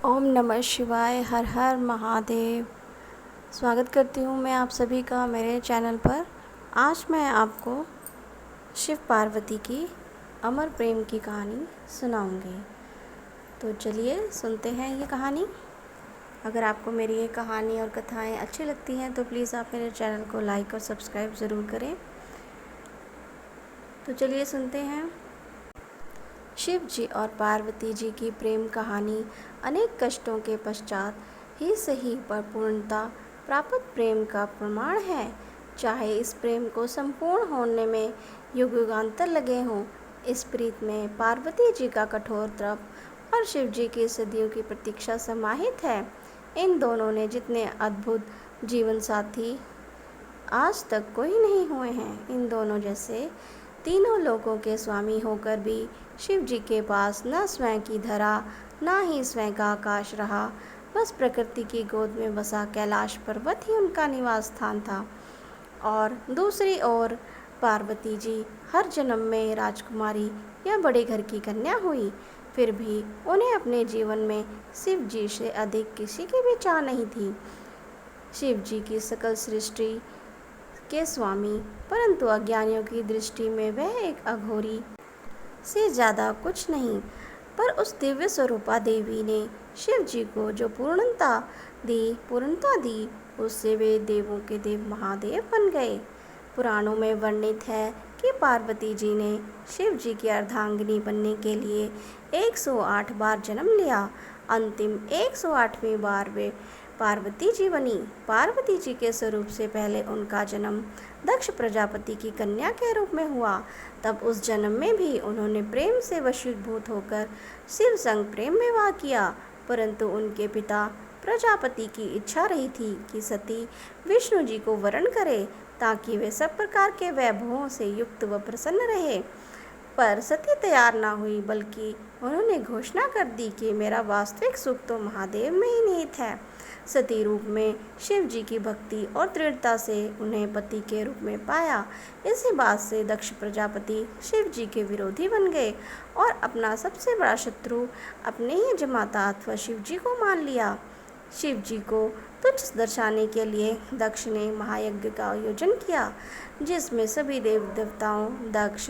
ओम नमः शिवाय। हर हर महादेव। स्वागत करती हूँ मैं आप सभी का मेरे चैनल पर। आज मैं आपको शिव पार्वती की अमर प्रेम की कहानी सुनाऊंगी। तो चलिए सुनते हैं ये कहानी। अगर आपको मेरी ये कहानी और कथाएं अच्छी लगती हैं तो प्लीज़ आप मेरे चैनल को लाइक और सब्सक्राइब ज़रूर करें। तो चलिए सुनते हैं। शिव जी और पार्वती जी की प्रेम कहानी अनेक कष्टों के पश्चात ही सही पर पूर्णता प्राप्त प्रेम का प्रमाण है। चाहे इस प्रेम को संपूर्ण होने में युग युगांतर लगे हों, इस प्रीत में पार्वती जी का कठोर तप और शिव जी की सदियों की प्रतीक्षा समाहित है। इन दोनों ने जितने अद्भुत जीवन साथी आज तक कोई नहीं हुए हैं। इन दोनों जैसे तीनों लोकों के स्वामी होकर भी शिव जी के पास न स्वयं की धरा न ही स्वयं का आकाश रहा। बस प्रकृति की गोद में बसा कैलाश पर्वत ही उनका निवास स्थान था। और दूसरी ओर पार्वती जी हर जन्म में राजकुमारी या बड़े घर की कन्या हुई, फिर भी उन्हें अपने जीवन में शिव जी से अधिक किसी की भी चाह नहीं थी। शिव जी की सकल सृष्टि के स्वामी, परंतु अज्ञानियों की दृष्टि में वह एक अघोरी से ज़्यादा कुछ नहीं। पर उस दिव्य स्वरूपा देवी ने शिव जी को जो पूर्णता दी, उससे वे देवों के देव महादेव बन गए। पुराणों में वर्णित है कि पार्वती जी ने शिव जी की अर्धांगिनी बनने के लिए 108 बार जन्म लिया। अंतिम 108वीं बार वे पार्वती जी बनी। पार्वती जी के स्वरूप से पहले उनका जन्म दक्ष प्रजापति की कन्या के रूप में हुआ। तब उस जन्म में भी उन्होंने प्रेम से वशीभूत होकर शिव संग प्रेम विवाह किया, परंतु उनके पिता प्रजापति की इच्छा रही थी कि सती विष्णु जी को वरण करे ताकि वे सब प्रकार के वैभवों से युक्त व प्रसन्न रहे। पर सती तैयार ना हुई, बल्कि उन्होंने घोषणा कर दी कि मेरा वास्तविक सुख तो महादेव में ही निहित है। सती रूप में शिव जी की भक्ति और दृढ़ता से उन्हें पति के रूप में पाया। इसी बात से दक्ष प्रजापति शिव जी के विरोधी बन गए और अपना सबसे बड़ा शत्रु अपने ही जमाता अथवा शिव जी को मान लिया। शिव जी को तुच्छ दर्शाने के लिए दक्ष ने महायज्ञ का आयोजन किया, जिसमें सभी देव देवताओं, दक्ष,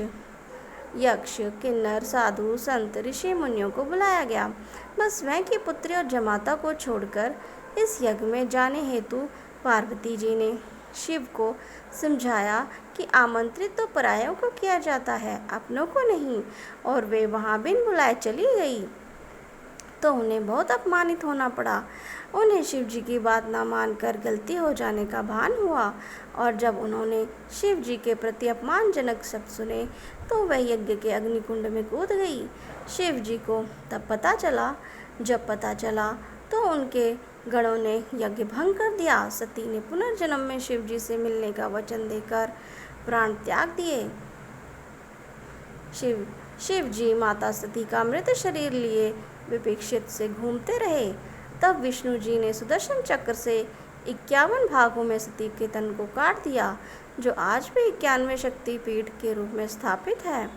यक्ष, किन्नर, साधु, संत, ऋषि मुनियों को बुलाया गया। बस स्वयं की पुत्री और जमाता को छोड़कर इस यज्ञ में जाने हेतु पार्वती जी ने शिव को समझाया कि आमंत्रित तो परायों को किया जाता है, अपनों को नहीं। और वे वहाँ बिन बुलाए चली गई तो उन्हें बहुत अपमानित होना पड़ा। उन्हें शिव जी की बात ना मानकर गलती हो जाने का भान हुआ, और जब उन्होंने शिव जी के प्रति अपमानजनक शब्द सुने तो वह यज्ञ के अग्निकुंड में कूद गई। शिव जी को जब पता चला तो उनके गणों ने यज्ञ भंग कर दिया। सती ने पुनर्जन्म में शिव जी से मिलने का वचन देकर प्राण त्याग दिए। शिव जी माता सती का मृत शरीर लिए विपक्षित से घूमते रहे। तब विष्णु जी ने सुदर्शन चक्र से 51 भागों में सती के तन को काट दिया, जो आज भी 91 शक्ति पीठ के रूप में स्थापित है।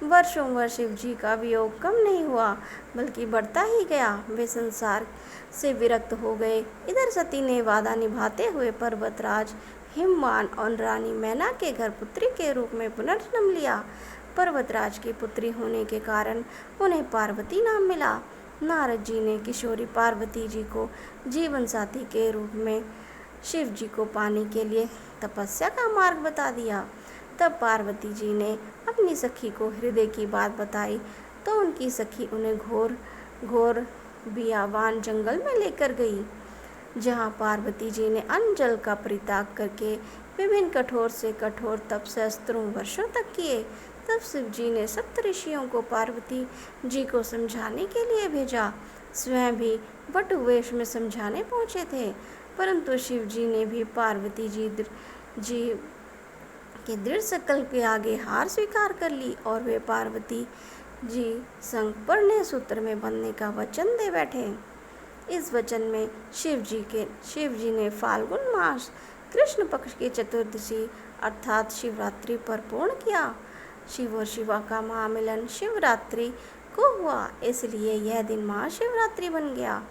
वर्षों वर्ष शिव जी का वियोग कम नहीं हुआ, बल्कि बढ़ता ही गया। वे संसार से विरक्त हो गए। इधर सती ने वादा निभाते हुए पर्वतराज हिमवान और रानी मैना के घर पुत्री के रूप में पुनर्जन्म लिया। पर्वतराज की पुत्री होने के कारण उन्हें पार्वती नाम मिला। नारद जी ने किशोरी पार्वती जी को जीवन साथी के रूप में शिव जी को पाने के लिए तपस्या का मार्ग बता दिया। तब पार्वती जी ने अपनी सखी को हृदय की बात बताई तो उनकी सखी उन्हें घोर बियावान जंगल में लेकर गई, जहाँ पार्वती जी ने अन्न जल का परित्याग करके विभिन्न कठोर से कठोर तप सहस्त्रों वर्षों तक किए। तब शिव जी ने सप्त ऋषियों को पार्वती जी को समझाने के लिए भेजा। स्वयं भी वट वेश में समझाने पहुँचे थे, परंतु शिव जी ने भी पार्वती जी के दृढ़ संकल्प के आगे हार स्वीकार कर ली और वे पार्वती जी संग परने सूत्र में बंधने का वचन दे बैठे। इस वचन में शिव जी ने फाल्गुन मास कृष्ण पक्ष की चतुर्दशी अर्थात शिवरात्रि पर पूर्ण किया। शिव और शिवा का महामिलन शिवरात्रि को हुआ, इसलिए यह दिन महाशिवरात्रि बन गया।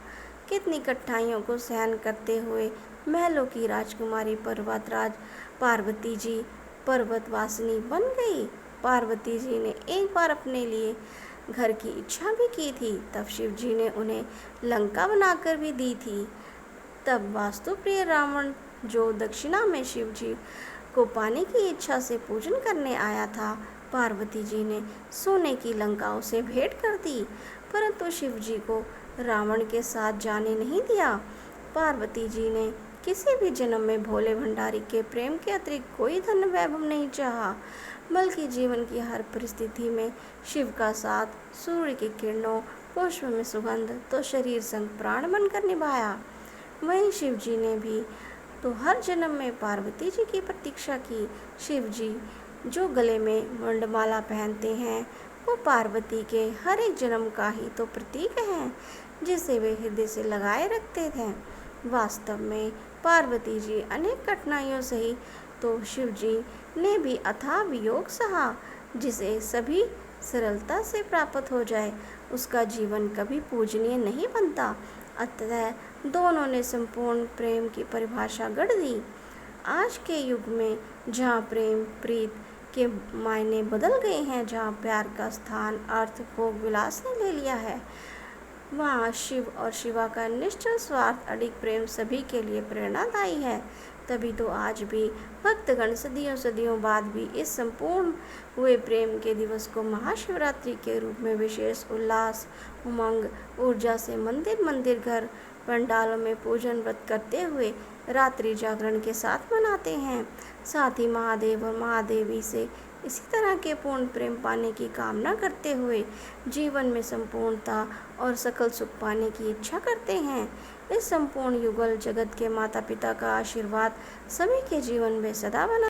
कितनी कठिनाइयों को सहन करते हुए महलों की राजकुमारी पर्वतराज पार्वती जी पर्वतवासिनी बन गई। पार्वती जी ने एक बार अपने लिए घर की इच्छा भी की थी, तब शिव जी ने उन्हें लंका बनाकर भी दी थी। तब वास्तुप्रिय रावण, जो दक्षिणा में शिव जी को पाने की इच्छा से पूजन करने आया था, पार्वती जी ने सोने की लंका उसे भेंट कर दी, परंतु शिव जी को रावण के साथ जाने नहीं दिया। पार्वती जी ने किसी भी जन्म में भोले भंडारी के प्रेम के अतिरिक्त कोई धन वैभव नहीं चाहा, बल्कि जीवन की हर परिस्थिति में शिव का साथ, सूर्य की किरणों, पुष्प में सुगंध तो शरीर संग प्राण बनकर निभाया। वहीं शिव जी ने भी तो हर जन्म में पार्वती जी की प्रतीक्षा की। शिव जी जो गले में मुंडमाला पहनते हैं, वो पार्वती के हर एक जन्म का ही तो प्रतीक है, जिसे वे हृदय से लगाए रखते थे। वास्तव में पार्वती जी अनेक कठिनाइयों सही, तो शिव जी ने भी अथाह वियोग सहा। जिसे सभी सरलता से प्राप्त हो जाए, उसका जीवन कभी पूजनीय नहीं बनता। अतः दोनों ने संपूर्ण प्रेम की परिभाषा गढ़ दी। आज के युग में जहाँ प्रेम प्रीत के मायने बदल गए हैं, जहाँ प्यार का स्थान अर्थ भोग विलास ने ले लिया है, वहाँ शिव और शिवा का निश्चल स्वार्थ अडिग प्रेम सभी के लिए प्रेरणादायी है। तभी तो आज भी भक्तगण सदियों सदियों बाद भी इस संपूर्ण हुए प्रेम के दिवस को महाशिवरात्रि के रूप में विशेष उल्लास, उमंग, ऊर्जा से मंदिर मंदिर, घर पंडालों में पूजन व्रत करते हुए रात्रि जागरण के साथ मनाते हैं। साथ ही महादेव और महादेवी से इसी तरह के पूर्ण प्रेम पाने की कामना करते हुए जीवन में संपूर्णता और सकल सुख पाने की इच्छा करते हैं। इस संपूर्ण युगल जगत के माता पिता का आशीर्वाद सभी के जीवन में सदा बना